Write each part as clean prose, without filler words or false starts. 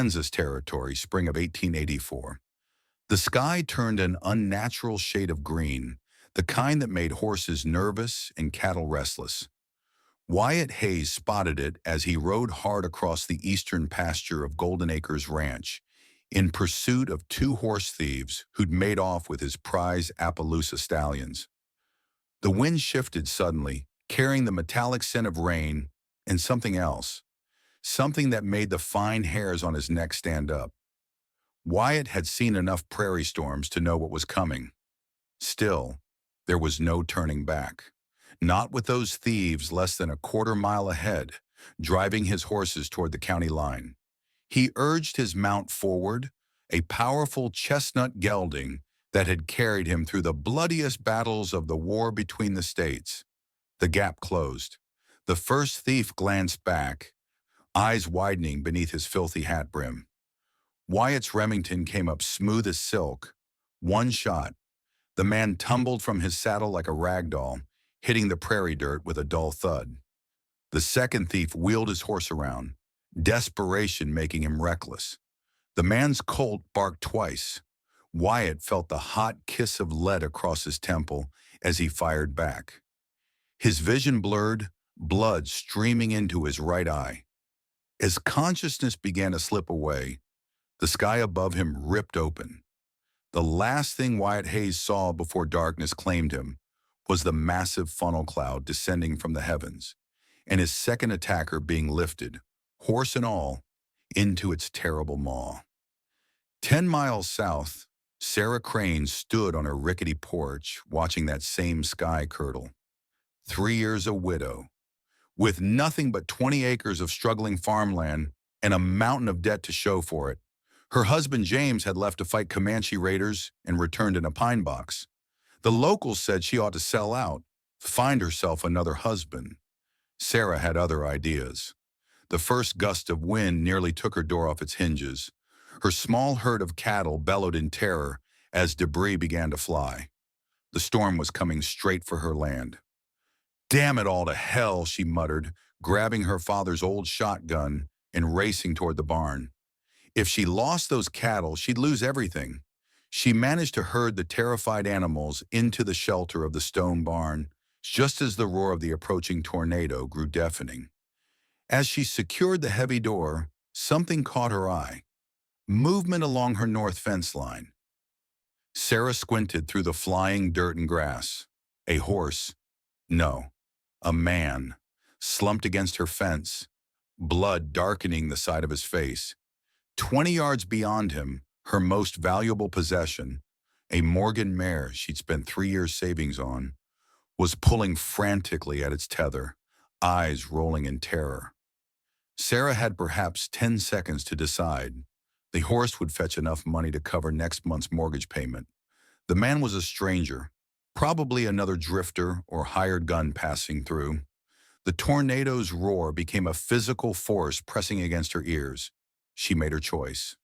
Kansas Territory, spring of 1884. The sky turned an unnatural shade of green, the kind that made horses nervous and cattle restless. Wyatt Hayes spotted it as he rode hard across the eastern pasture of Golden Acres Ranch in pursuit of two horse thieves who'd made off with his prize Appaloosa stallions. The wind shifted suddenly, carrying the metallic scent of rain and something else, something that made the fine hairs on his neck stand up. Wyatt had seen enough prairie storms to know what was coming. Still, there was no turning back. Not with those thieves less than a quarter-mile ahead, driving his horses toward the county line. He urged his mount forward, a powerful chestnut gelding that had carried him through the bloodiest battles of the war between the states. The gap closed. The first thief glanced back, eyes widening beneath his filthy hat brim. Wyatt's Remington came up smooth as silk. One shot. The man tumbled from his saddle like a rag doll, hitting the prairie dirt with a dull thud. The second thief wheeled his horse around, desperation making him reckless. The man's colt barked twice. Wyatt felt the hot kiss of lead across his temple as he fired back. His vision blurred, blood streaming into his right eye. As consciousness began to slip away, the sky above him ripped open. The last thing Wyatt Hayes saw before darkness claimed him was the massive funnel cloud descending from the heavens, and his second attacker being lifted, horse and all, into its terrible maw. 10 miles south, Sarah Crane stood on her rickety porch watching that same sky curdle. 3 years a widow, with nothing but 20 acres of struggling farmland and a mountain of debt to show for it. Her husband James had left to fight Comanche raiders and returned in a pine box. The locals said she ought to sell out, find herself another husband. Sarah had other ideas. The first gust of wind nearly took her door off its hinges. Her small herd of cattle bellowed in terror as debris began to fly. The storm was coming straight for her land. "Damn it all to hell," she muttered, grabbing her father's old shotgun and racing toward the barn. If she lost those cattle, she'd lose everything. She managed to herd the terrified animals into the shelter of the stone barn, just as the roar of the approaching tornado grew deafening. As she secured the heavy door, something caught her eye. Movement along her north fence line. Sarah squinted through the flying dirt and grass. A horse. No, a man, slumped against her fence, blood darkening the side of his face. 20 yards beyond him, her most valuable possession, a Morgan mare she'd spent 3 years' savings on, was pulling frantically at its tether, eyes rolling in terror. Sarah had perhaps 10 seconds to decide. The horse would fetch enough money to cover next month's mortgage payment. The man was a stranger, probably another drifter or hired gun passing through. The tornado's roar became a physical force pressing against her ears. She made her choice.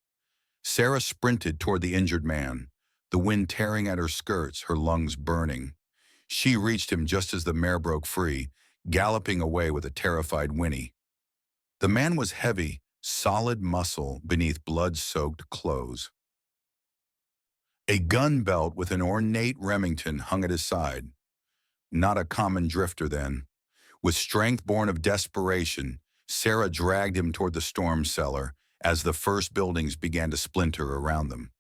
Sarah sprinted toward the injured man, the wind tearing at her skirts, her lungs burning. She reached him just as the mare broke free, galloping away with a terrified whinny. The man was heavy, solid muscle beneath blood-soaked clothes. A gun belt with an ornate Remington hung at his side. Not a common drifter then. With strength born of desperation, Sarah dragged him toward the storm cellar as the first buildings began to splinter around them.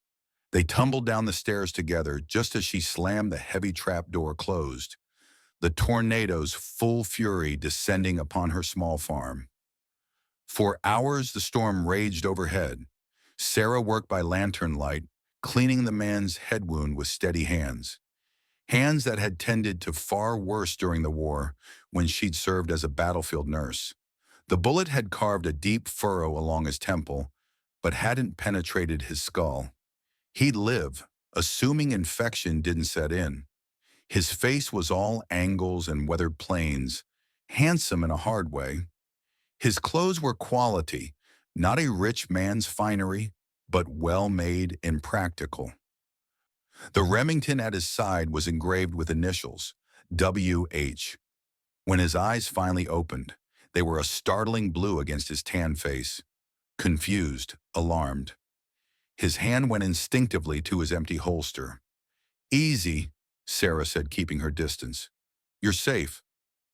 They tumbled down the stairs together just as she slammed the heavy trap door closed, the tornado's full fury descending upon her small farm. For hours the storm raged overhead. Sarah worked by lantern light, cleaning the man's head wound with steady hands. Hands that had tended to far worse during the war when she'd served as a battlefield nurse. The bullet had carved a deep furrow along his temple, but hadn't penetrated his skull. He'd live, assuming infection didn't set in. His face was all angles and weathered planes, handsome in a hard way. His clothes were quality, not a rich man's finery, but well-made and practical. The Remington at his side was engraved with initials, W.H. When his eyes finally opened, they were a startling blue against his tan face. confused, alarmed. His hand went instinctively to his empty holster. "Easy," Sarah said, keeping her distance. "You're safe.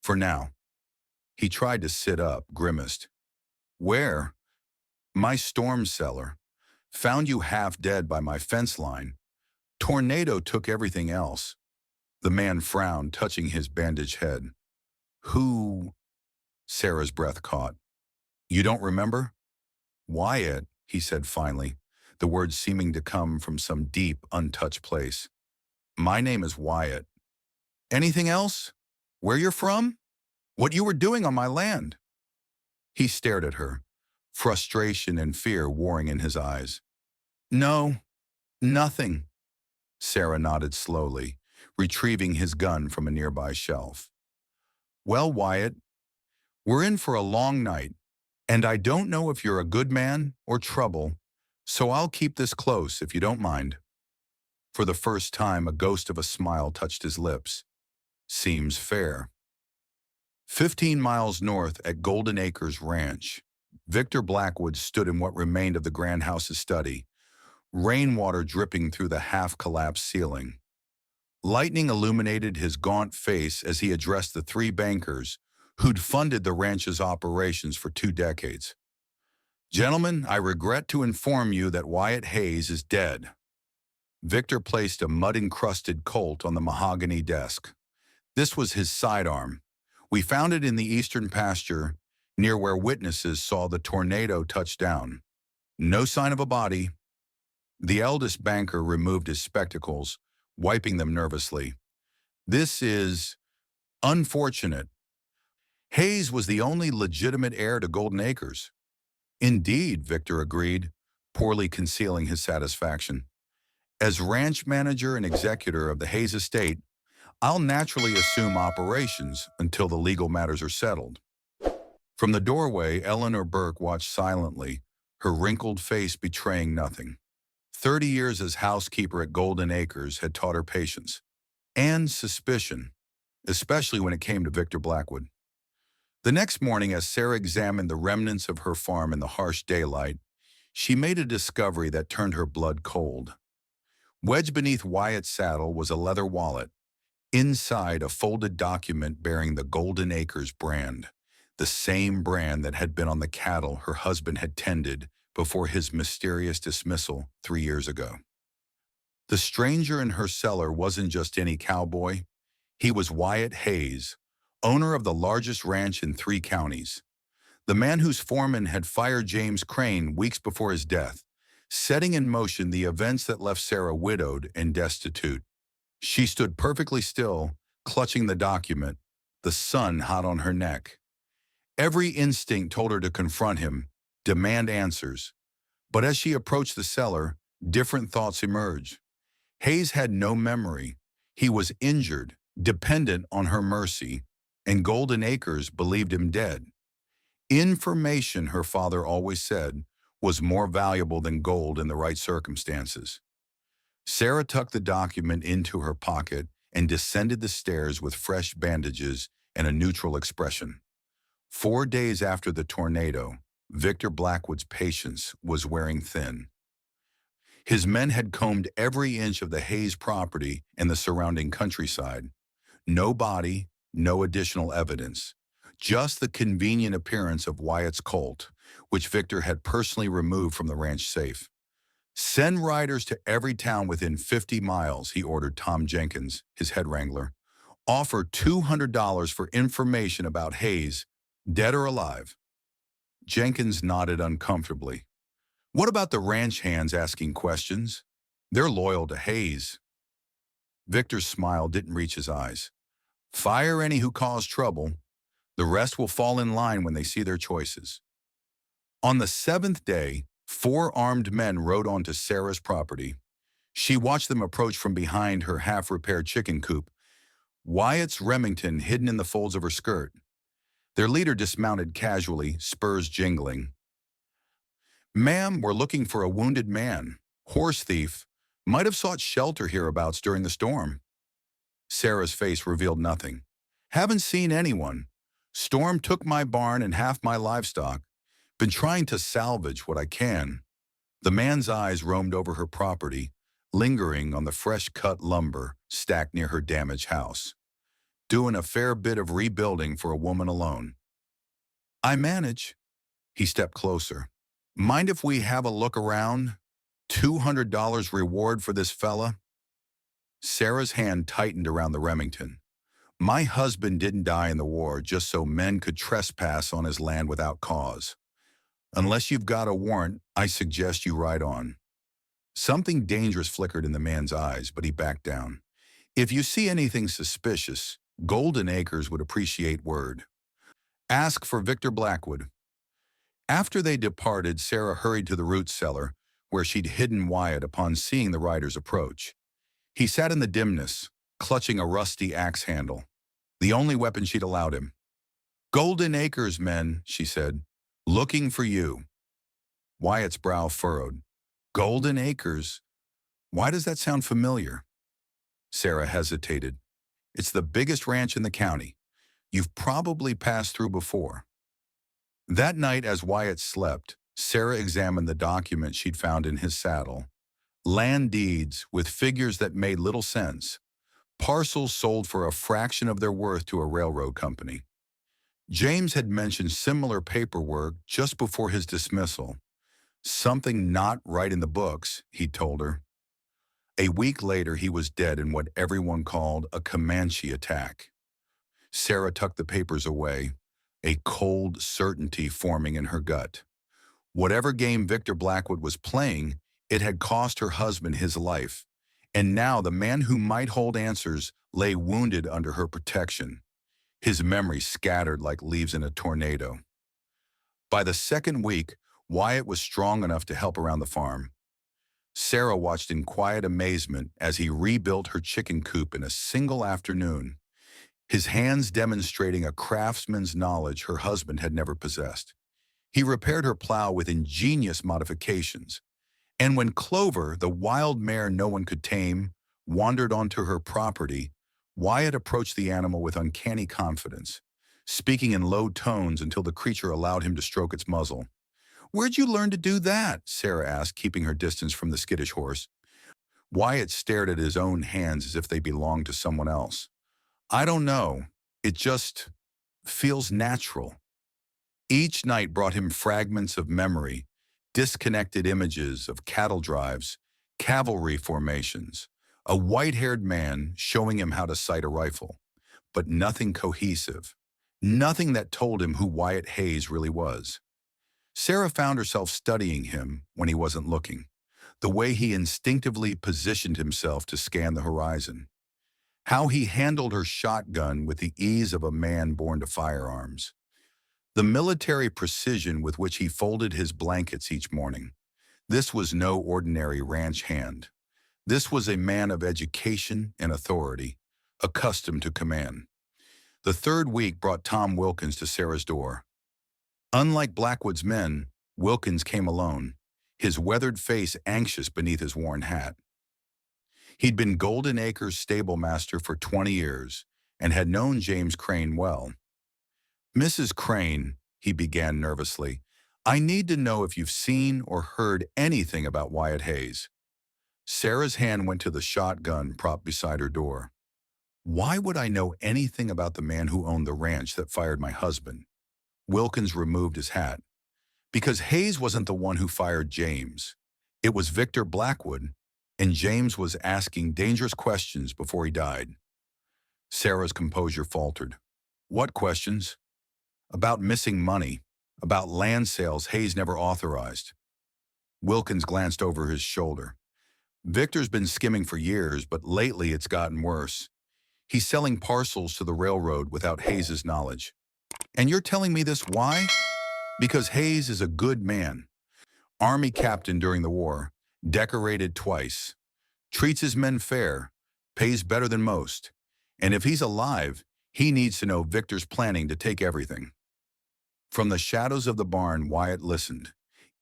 For now." He tried to sit up, grimaced. "Where?" "My storm cellar. Found you half dead by my fence line. Tornado took everything else." The man frowned, touching his bandaged head. "Who?" Sarah's breath caught. "You don't remember?" "Wyatt," he said finally, the words seeming to come from some deep, untouched place. "My name is Wyatt." "Anything else? Where you're from? What you were doing on my land?" He stared at her, frustration and fear warring in his eyes. "No, nothing." Sarah nodded slowly, retrieving his gun from a nearby shelf. "Well, Wyatt, we're in for a long night, and I don't know if you're a good man or trouble, so I'll keep this close if you don't mind." For the first time, a ghost of a smile touched his lips. "Seems fair." 15 miles north at Golden Acres Ranch, Victor Blackwood stood in what remained of the grand house's study, rainwater dripping through the half-collapsed ceiling. Lightning illuminated his gaunt face as he addressed the three bankers who'd funded the ranch's operations for 2 decades. "Gentlemen, I regret to inform you that Wyatt Hayes is dead." Victor placed a mud-encrusted Colt on the mahogany desk. "This was his sidearm. We found it in the eastern pasture, near where witnesses saw the tornado touch down. No sign of a body." The eldest banker removed his spectacles, wiping them nervously. "This is unfortunate. Hayes was the only legitimate heir to Golden Acres." "Indeed," Victor agreed, poorly concealing his satisfaction. "As ranch manager and executor of the Hayes estate, I'll naturally assume operations until the legal matters are settled." From the doorway, Eleanor Burke watched silently, her wrinkled face betraying nothing. 30 years as housekeeper at Golden Acres had taught her patience and suspicion, especially when it came to Victor Blackwood. The next morning, as Sarah examined the remnants of her farm in the harsh daylight, she made a discovery that turned her blood cold. Wedged beneath Wyatt's saddle was a leather wallet. Inside, a folded document bearing the Golden Acres brand, the same brand that had been on the cattle her husband had tended before his mysterious dismissal 3 years ago. The stranger in her cellar wasn't just any cowboy. He was Wyatt Hayes, owner of the largest ranch in 3 counties. The man whose foreman had fired James Crane weeks before his death, setting in motion the events that left Sarah widowed and destitute. She stood perfectly still, clutching the document, the sun hot on her neck. Every instinct told her to confront him, demand answers. But as she approached the cellar, different thoughts emerged. Hayes had no memory. He was injured, dependent on her mercy, and Golden Acres believed him dead. Information, her father always said, was more valuable than gold in the right circumstances. Sarah tucked the document into her pocket and descended the stairs with fresh bandages and a neutral expression. 4 days after the tornado, Victor Blackwood's patience was wearing thin. His men had combed every inch of the Hayes property and the surrounding countryside. No body, no additional evidence, just the convenient appearance of Wyatt's Colt, which Victor had personally removed from the ranch safe. "Send riders to every town within 50 miles, he ordered Tom Jenkins, his head wrangler. "Offer $200 for information about Hayes, dead or alive." Jenkins nodded uncomfortably. "What about the ranch hands asking questions? They're loyal to Hayes." Victor's smile didn't reach his eyes. "Fire any who cause trouble. The rest will fall in line when they see their choices." On the 7th day, 4 armed men rode onto Sarah's property. She watched them approach from behind her half-repaired chicken coop, Wyatt's Remington hidden in the folds of her skirt. Their leader dismounted casually, spurs jingling. "Ma'am, we're looking for a wounded man. Horse thief. Might have sought shelter hereabouts during the storm." Sarah's face revealed nothing. "Haven't seen anyone. Storm took my barn and half my livestock. Been trying to salvage what I can. The man's eyes roamed over her property, lingering on the fresh-cut lumber stacked near her damaged house. Doing a fair bit of rebuilding for a woman alone. I manage. He stepped closer. Mind if we have a look around? $200 reward for this fella? Sarah's hand tightened around the Remington. My husband didn't die in the war just so men could trespass on his land without cause. Unless you've got a warrant, I suggest you ride on. Something dangerous flickered in the man's eyes, but he backed down. If you see anything suspicious, Golden Acres would appreciate word. Ask for Victor Blackwood. After they departed, Sarah hurried to the root cellar, where she'd hidden Wyatt upon seeing the riders approach. He sat in the dimness, clutching a rusty axe handle, the only weapon she'd allowed him. Golden Acres, men, she said, looking for you. Wyatt's brow furrowed. Golden Acres? Why does that sound familiar? Sarah hesitated. It's the biggest ranch in the county. You've probably passed through before. That night, as Wyatt slept, Sarah examined the document she'd found in his saddle. Land deeds with figures that made little sense. Parcels sold for a fraction of their worth to a railroad company. James had mentioned similar paperwork just before his dismissal. Something not right in the books, he told her. A week later, he was dead in what everyone called a Comanche attack. Sarah tucked the papers away, a cold certainty forming in her gut. Whatever game Victor Blackwood was playing, it had cost her husband his life, and now the man who might hold answers lay wounded under her protection, his memory scattered like leaves in a tornado. By the second week, Wyatt was strong enough to help around the farm. Sarah watched in quiet amazement as he rebuilt her chicken coop in a single afternoon, his hands demonstrating a craftsman's knowledge her husband had never possessed. He repaired her plow with ingenious modifications, and when Clover, the wild mare no one could tame, wandered onto her property, Wyatt approached the animal with uncanny confidence, speaking in low tones until the creature allowed him to stroke its muzzle. Where'd you learn to do that? Sarah asked, keeping her distance from the skittish horse. Wyatt stared at his own hands as if they belonged to someone else. I don't know. It just feels natural. Each night brought him fragments of memory, disconnected images of cattle drives, cavalry formations, a white-haired man showing him how to sight a rifle, but nothing cohesive, nothing that told him who Wyatt Hayes really was. Sarah found herself studying him when he wasn't looking, the way he instinctively positioned himself to scan the horizon, how he handled her shotgun with the ease of a man born to firearms, the military precision with which he folded his blankets each morning. This was no ordinary ranch hand. This was a man of education and authority, accustomed to command. The third week brought Tom Wilkins to Sarah's door. Unlike Blackwood's men, Wilkins came alone, his weathered face anxious beneath his worn hat. He'd been Golden Acres stable master for 20 years and had known James Crane well. Mrs. Crane, he began nervously, I need to know if you've seen or heard anything about Wyatt Hayes. Sarah's hand went to the shotgun propped beside her door. Why would I know anything about the man who owned the ranch that fired my husband? Wilkins removed his hat. Because Hayes wasn't the one who fired James. It was Victor Blackwood, and James was asking dangerous questions before he died. Sarah's composure faltered. What questions? About missing money, about land sales Hayes never authorized. Wilkins glanced over his shoulder. Victor's been skimming for years, but lately it's gotten worse. He's selling parcels to the railroad without Hayes's knowledge. And you're telling me this why? Because Hayes is a good man. Army captain during the war, decorated twice, treats his men fair, pays better than most. And if he's alive, he needs to know Victor's planning to take everything. From the shadows of the barn, Wyatt listened,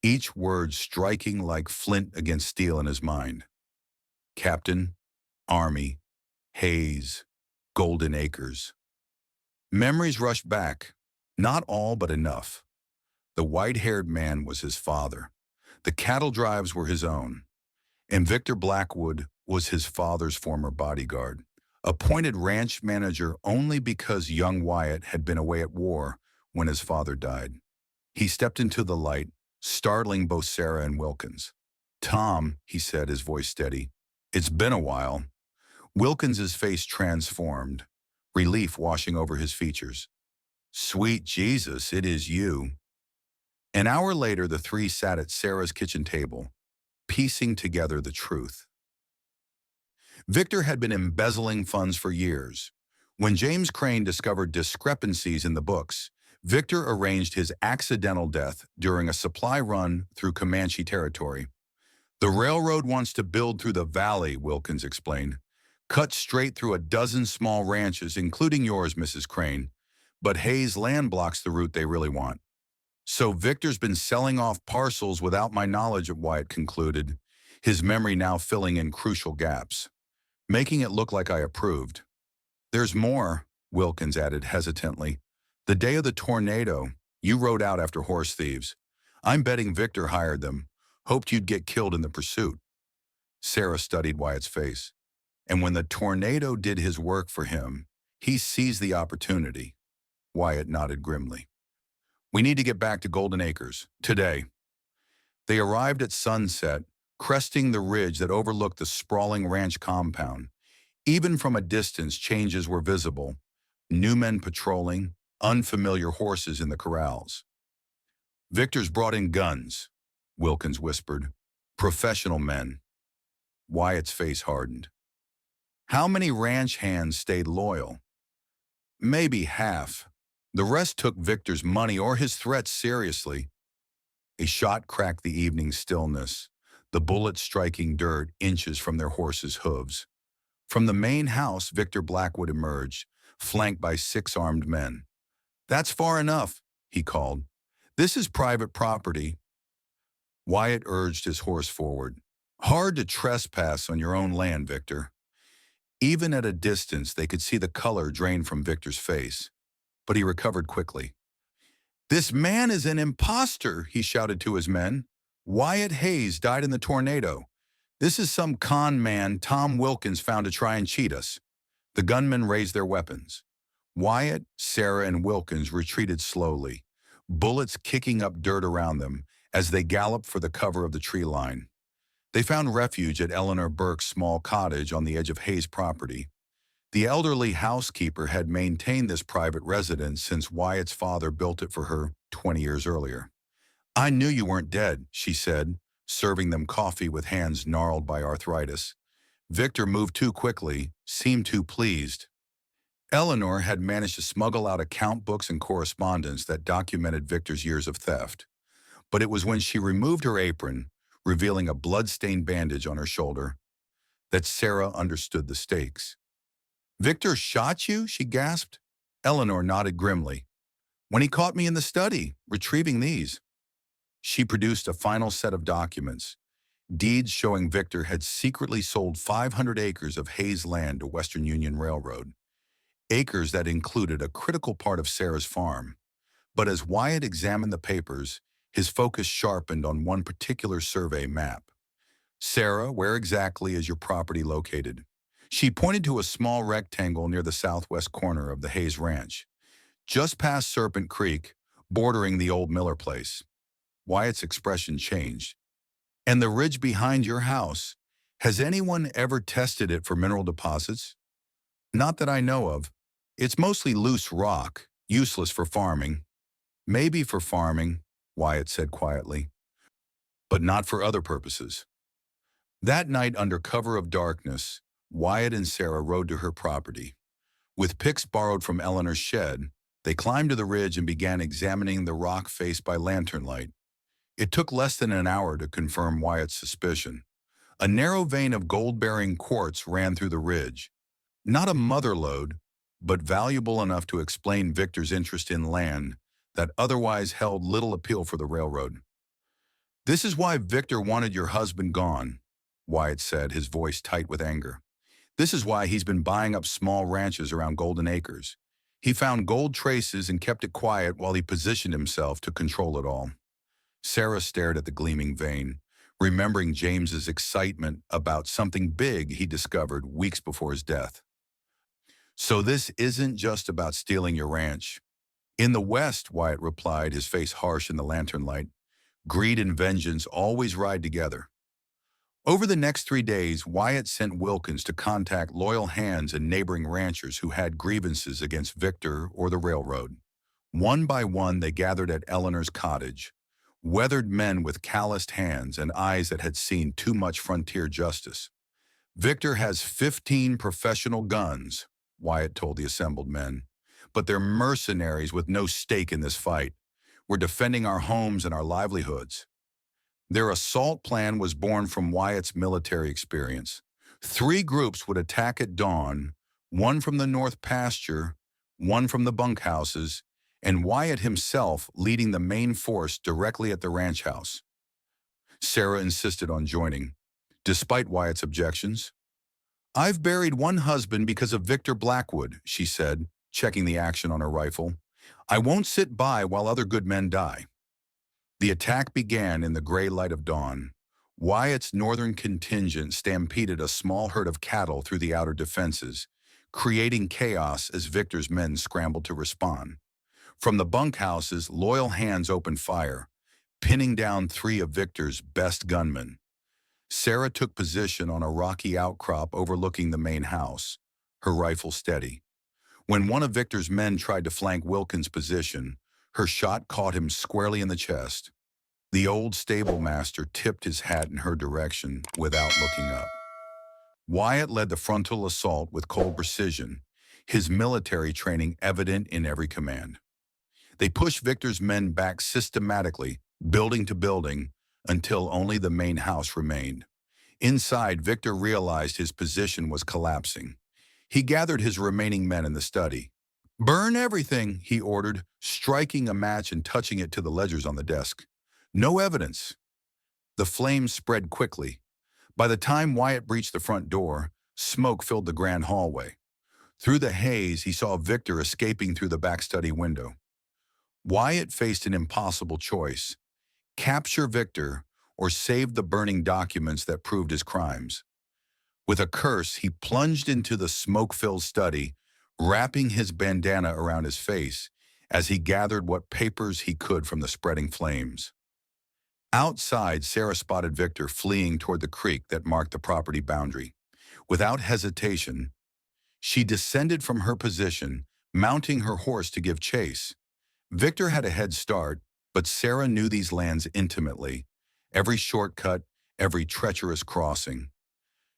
each word striking like flint against steel in his mind. Captain, Army, Hayes, Golden Acres. Memories rushed back, not all but enough. The white-haired man was his father. The cattle drives were his own. And Victor Blackwood was his father's former bodyguard, appointed ranch manager only because young Wyatt had been away at war when his father died. He stepped into the light, startling both Sarah and Wilkins. "Tom," he said, his voice steady, "it's been a while." Wilkins's face transformed, relief washing over his features. "Sweet Jesus, it is you." An hour later, the three sat at Sarah's kitchen table, piecing together the truth. Victor had been embezzling funds for years. When James Crane discovered discrepancies in the books, Victor arranged his accidental death during a supply run through Comanche territory. "The railroad wants to build through the valley," Wilkins explained. "Cut straight through a dozen small ranches, including yours, Mrs. Crane. But Hayes land blocks the route they really want. So Victor's been selling off parcels without my knowledge," Wyatt concluded, his memory now filling in crucial gaps, "making it look like I approved." "There's more," Wilkins added hesitantly. "The day of the tornado, you rode out after horse thieves. I'm betting Victor hired them, hoped you'd get killed in the pursuit." Sarah studied Wyatt's face. "And when the tornado did his work for him, he seized the opportunity." Wyatt nodded grimly. "We need to get back to Golden Acres, today." They arrived at sunset, cresting the ridge that overlooked the sprawling ranch compound. Even from a distance, changes were visible. New men patrolling, unfamiliar horses in the corrals. "Victor's brought in guns," Wilkins whispered. "Professional men." Wyatt's face hardened. "How many ranch hands stayed loyal?" "Maybe half. The rest took Victor's money or his threats seriously." A shot cracked the evening stillness, the bullet striking dirt inches from their horses' hooves. From the main house, Victor Blackwood emerged, flanked by 6 armed men. "That's far enough," he called. "This is private property." Wyatt urged his horse forward. "Hard to trespass on your own land, Victor." Even at a distance, they could see the color drain from Victor's face. But he recovered quickly. "This man is an imposter," he shouted to his men. "Wyatt Hayes died in the tornado. This is some con man Tom Wilkins found to try and cheat us." The gunmen raised their weapons. Wyatt, Sarah, and Wilkins retreated slowly, bullets kicking up dirt around them as they galloped for the cover of the tree line. They found refuge at Eleanor Burke's small cottage on the edge of Hayes' property. The elderly housekeeper had maintained this private residence since Wyatt's father built it for her 20 years earlier. "I knew you weren't dead," she said, serving them coffee with hands gnarled by arthritis. Victor moved too quickly, seemed too pleased. Eleanor had managed to smuggle out account books and correspondence that documented Victor's years of theft. But it was when she removed her apron, revealing a blood-stained bandage on her shoulder, that Sarah understood the stakes. "Victor shot you?" she gasped. Eleanor nodded grimly. "When he caught me in the study, retrieving these." She produced a final set of documents, deeds showing Victor had secretly sold 500 acres of Hayes land to Western Union Railroad, acres that included a critical part of Sarah's farm. But as Wyatt examined the papers, his focus sharpened on one particular survey map. "Sarah, where exactly is your property located?" She pointed to a small rectangle near the southwest corner of the Hayes Ranch, just past Serpent Creek, bordering the old Miller place. Wyatt's expression changed. "And the ridge behind your house, has anyone ever tested it for mineral deposits?" "Not that I know of. It's mostly loose rock, useless for farming." "Maybe for farming," Wyatt said quietly, "but not for other purposes." That night, under cover of darkness, Wyatt and Sarah rode to her property. With picks borrowed from Eleanor's shed, they climbed to the ridge and began examining the rock face by lantern light. It took less than an hour to confirm Wyatt's suspicion. A narrow vein of gold-bearing quartz ran through the ridge. Not a mother lode, but valuable enough to explain Victor's interest in land that otherwise held little appeal for the railroad. "This is why Victor wanted your husband gone," Wyatt said, his voice tight with anger. "This is why he's been buying up small ranches around Golden Acres. He found gold traces and kept it quiet while he positioned himself to control it all. Sarah stared at the gleaming vein, remembering James's excitement about something big he discovered weeks before his death. So this isn't just about stealing your ranch. In the West, Wyatt replied, his face harsh in the lantern light, greed and vengeance always ride together. Over the next 3 days, Wyatt sent Wilkins to contact loyal hands and neighboring ranchers who had grievances against Victor or the railroad. One by one, they gathered at Eleanor's cottage, weathered men with calloused hands and eyes that had seen too much frontier justice. Victor has 15 professional guns, Wyatt told the assembled men, but they're mercenaries with no stake in this fight. We're defending our homes and our livelihoods. Their assault plan was born from Wyatt's military experience. 3 groups would attack at dawn, one from the north pasture, one from the bunkhouses, and Wyatt himself leading the main force directly at the ranch house. Sarah insisted on joining, despite Wyatt's objections. "I've buried one husband because of Victor Blackwood," she said, checking the action on her rifle. "I won't sit by while other good men die." The attack began in the gray light of dawn. Wyatt's northern contingent stampeded a small herd of cattle through the outer defenses, creating chaos as Victor's men scrambled to respond. From the bunkhouses, loyal hands opened fire, pinning down 3 of Victor's best gunmen. Sarah took position on a rocky outcrop overlooking the main house, her rifle steady. When one of Victor's men tried to flank Wilkins' position, her shot caught him squarely in the chest. The old stable master tipped his hat in her direction without looking up. Wyatt led the frontal assault with cold precision, his military training evident in every command. They pushed Victor's men back systematically, building to building, until only the main house remained. Inside, Victor realized his position was collapsing. He gathered his remaining men in the study. "Burn everything," he ordered, striking a match and touching it to the ledgers on the desk. "No evidence." The flames spread quickly. By the time Wyatt breached the front door, smoke filled the grand hallway. Through the haze, he saw Victor escaping through the back study window. Wyatt faced an impossible choice: capture Victor or save the burning documents that proved his crimes. With a curse, he plunged into the smoke-filled study, wrapping his bandana around his face as he gathered what papers he could from the spreading flames. Outside, Sarah spotted Victor fleeing toward the creek that marked the property boundary. Without hesitation, she descended from her position, mounting her horse to give chase. Victor had a head start, but Sarah knew these lands intimately, every shortcut, every treacherous crossing.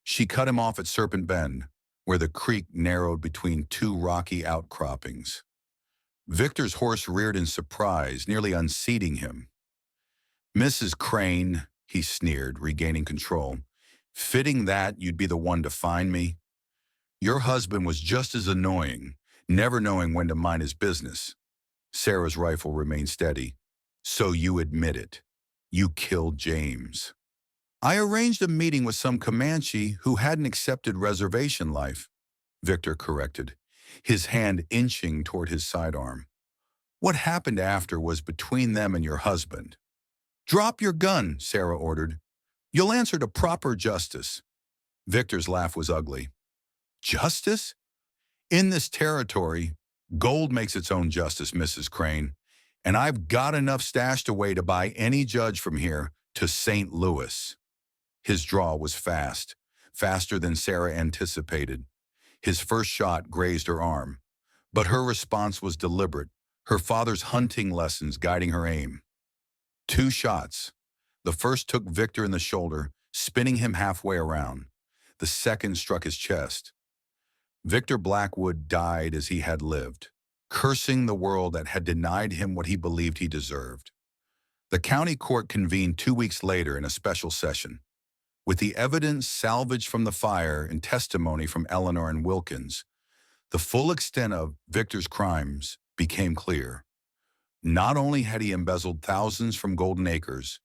She cut him off at Serpent Bend, where the creek narrowed between 2 rocky outcroppings. Victor's horse reared in surprise, nearly unseating him. "Mrs. Crane," he sneered, regaining control, "fitting that you'd be the one to find me. Your husband was just as annoying, never knowing when to mind his business." Sarah's rifle remained steady. "So you admit it. You killed James." "I arranged a meeting with some Comanche who hadn't accepted reservation life," Victor corrected, his hand inching toward his sidearm. "What happened after was between them and your husband." "Drop your gun," Sarah ordered. "You'll answer to proper justice." Victor's laugh was ugly. "Justice? In this territory, gold makes its own justice, Mrs. Crane, and I've got enough stashed away to buy any judge from here to St. Louis." His draw was fast, faster than Sarah anticipated. His first shot grazed her arm, but her response was deliberate, her father's hunting lessons guiding her aim. 2 shots. The first took Victor in the shoulder, spinning him halfway around. The second struck his chest. Victor Blackwood died as he had lived, cursing the world that had denied him what he believed he deserved. The county court convened 2 weeks later in a special session. With the evidence salvaged from the fire and testimony from Eleanor and Wilkins, the full extent of Victor's crimes became clear. Not only had he embezzled thousands from Golden Acres,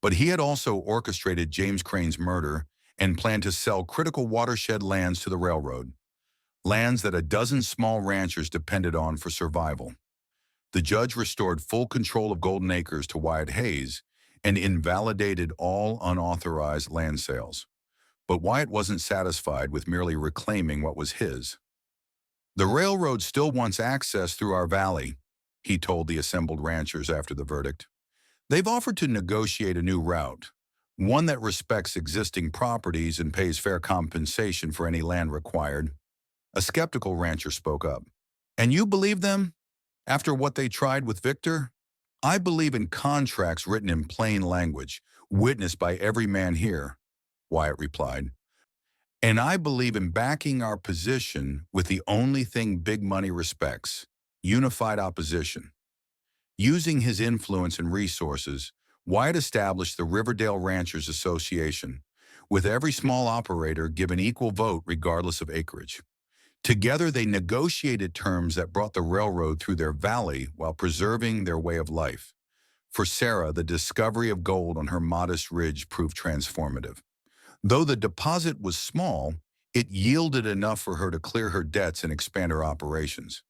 but he had also orchestrated James Crane's murder and planned to sell critical watershed lands to the railroad. lands that a dozen small ranchers depended on for survival. The judge restored full control of Golden Acres to Wyatt Hayes and invalidated all unauthorized land sales. But Wyatt wasn't satisfied with merely reclaiming what was his. "The railroad still wants access through our valley," he told the assembled ranchers after the verdict. "They've offered to negotiate a new route, one that respects existing properties and pays fair compensation for any land required." A skeptical rancher spoke up. "And you believe them? After what they tried with Victor?" "I believe in contracts written in plain language, witnessed by every man here," Wyatt replied. "And I believe in backing our position with the only thing big money respects, unified opposition." Using his influence and resources, Wyatt established the Riverdale Ranchers Association, with every small operator given equal vote regardless of acreage. Together, they negotiated terms that brought the railroad through their valley while preserving their way of life. For Sarah, the discovery of gold on her modest ridge proved transformative. Though the deposit was small, it yielded enough for her to clear her debts and expand her operations.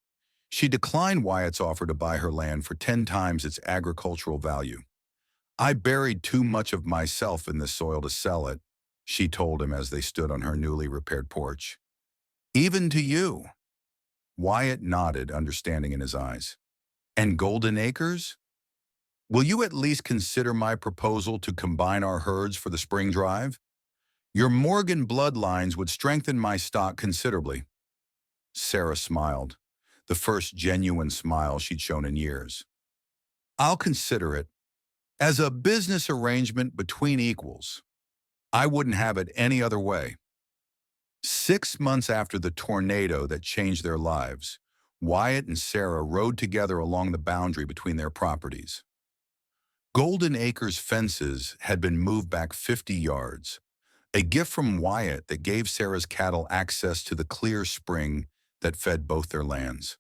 She declined Wyatt's offer to buy her land for 10 times its agricultural value. "I buried too much of myself in this soil to sell it," she told him as they stood on her newly repaired porch. "Even to you." Wyatt nodded, understanding in his eyes. "And Golden Acres? Will you at least consider my proposal to combine our herds for the spring drive? Your Morgan bloodlines would strengthen my stock considerably." Sarah smiled, the first genuine smile she'd shown in years. "I'll consider it. As a business arrangement between equals. I wouldn't have it any other way." 6 months after the tornado that changed their lives, Wyatt and Sarah rode together along the boundary between their properties. Golden Acres fences had been moved back 50 yards, a gift from Wyatt that gave Sarah's cattle access to the clear spring that fed both their lands.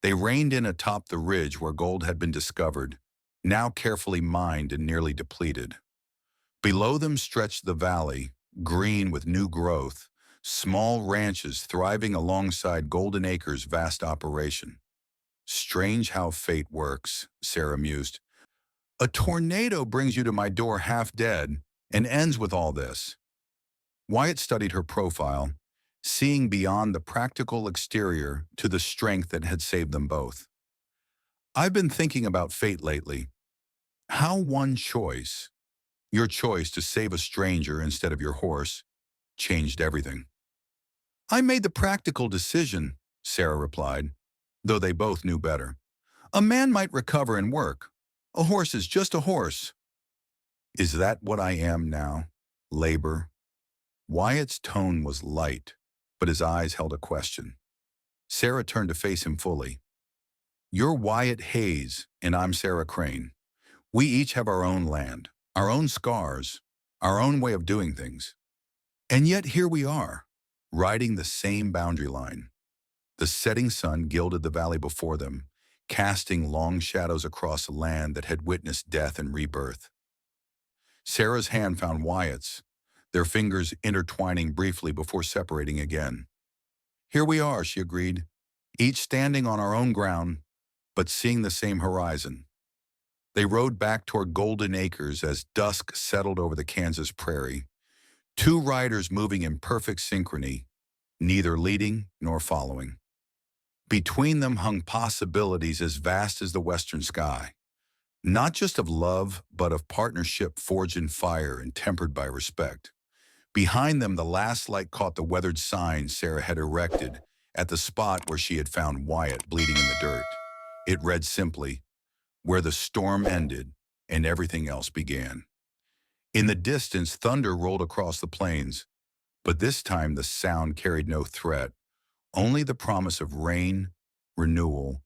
They reined in atop the ridge where gold had been discovered, now carefully mined and nearly depleted. Below them stretched the valley, green with new growth, small ranches thriving alongside Golden Acres' vast operation. "Strange how fate works," Sarah mused. "A tornado brings you to my door half dead and ends with all this." Wyatt studied her profile, seeing beyond the practical exterior to the strength that had saved them both. "I've been thinking about fate lately. How one choice, your choice to save a stranger instead of your horse, changed everything." "I made the practical decision," Sarah replied, though they both knew better. "A man might recover and work. A horse is just a horse." "Is that what I am now? Labor?" Wyatt's tone was light, but his eyes held a question. Sarah turned to face him fully. "You're Wyatt Hayes, and I'm Sarah Crane. We each have our own land, our own scars, our own way of doing things. And yet here we are, riding the same boundary line." The setting sun gilded the valley before them, casting long shadows across a land that had witnessed death and rebirth. Sarah's hand found Wyatt's, their fingers intertwining briefly before separating again. "Here we are," she agreed, "each standing on our own ground, but seeing the same horizon." They rode back toward Golden Acres as dusk settled over the Kansas prairie, two riders moving in perfect synchrony, neither leading nor following. Between them hung possibilities as vast as the western sky, not just of love, but of partnership forged in fire and tempered by respect. Behind them, the last light caught the weathered sign Sarah had erected at the spot where she had found Wyatt bleeding in the dirt. It read simply, "Where the storm ended and everything else began." In the distance, thunder rolled across the plains, but this time the sound carried no threat, only the promise of rain, renewal,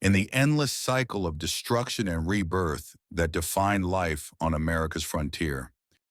and the endless cycle of destruction and rebirth that defined life on America's frontier.